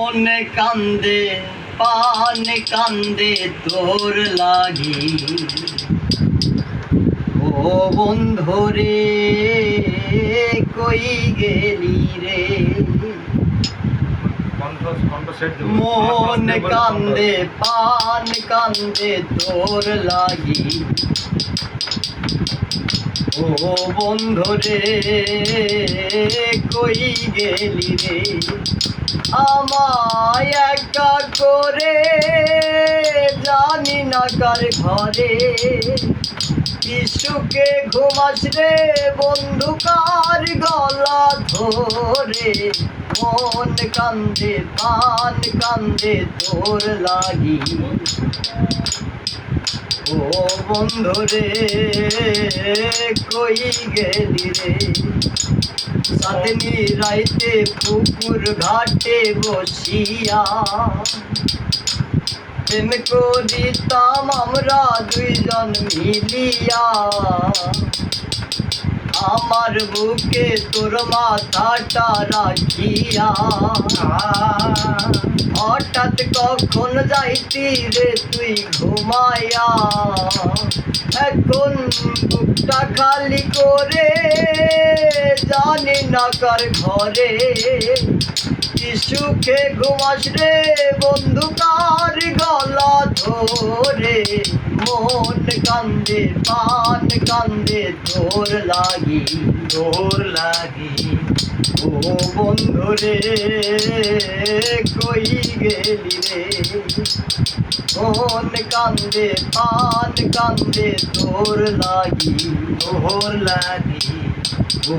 মন কান্দে পান কান্দে তোর লাগি ও বন্ধু রে কই গেলি রে মন কান্দে পান কান্দে তোর লাগি ও বন্ধু রে কই গেলি রে আমায় একা করে জানি না কার ঘরে কি সুখে ঘুমাস রে বন্ধু কার গলা ধরে মন কান্দে পান কান্দে তোর লাগি ও বন্ধু রে কই গেলি রে সাতনি রাইতে পুকুর ঘাটে বসিয়া প্রেম করিতাম আমরা দুইজন মিলিয়া আমার বুকে তোর মাথাটা রাখিয়া হঠাৎ কখন যাইতি রে তুই ঘুমাইয়া এখন বুকটা খালি করে জানি না কার ঘরে কি সুখে ঘুমাস রে বন্ধু কার গলা ধরে মন কান্দে পান কান্দে তোর লাগি ও বন্ধু রে কই গেলি রে মন কান্দে পান কান্দে তোর লাগি ও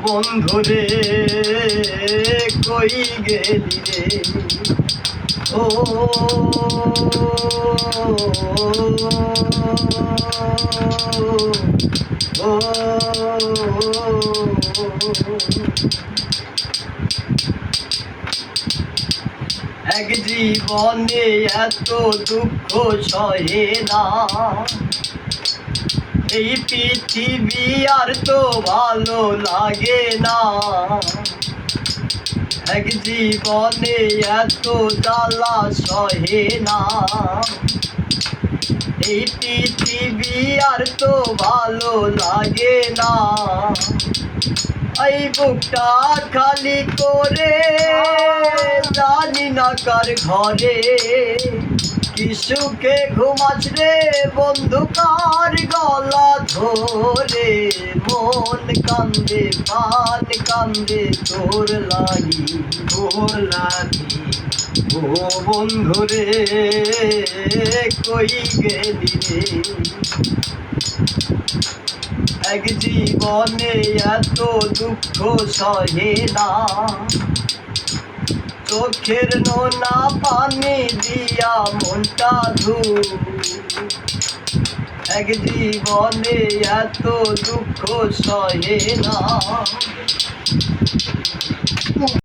বন্ধু রে কই গেলি রে ও এক জীবনে এত দুঃখ সহে না এই পৃথিবী আর তো ভালো লাগে না এক জীবনে এত জ্বালা সহে না এই পৃথিবী আর তো ভালো লাগে না এই বুকটা খালি করে জানি না কার ঘরে কি সুখে ঘুমাস রে বন্ধু কার গলা ধরে মন কান্দে পান কান্দে তোর লাগি ও বন্ধু রে কই গেলি রে এক জীবনে এত দুঃখ সহে না চোখের নোনা পানি দিয়া মনটা ধু এক জীবনে এত দুঃখ সহে না।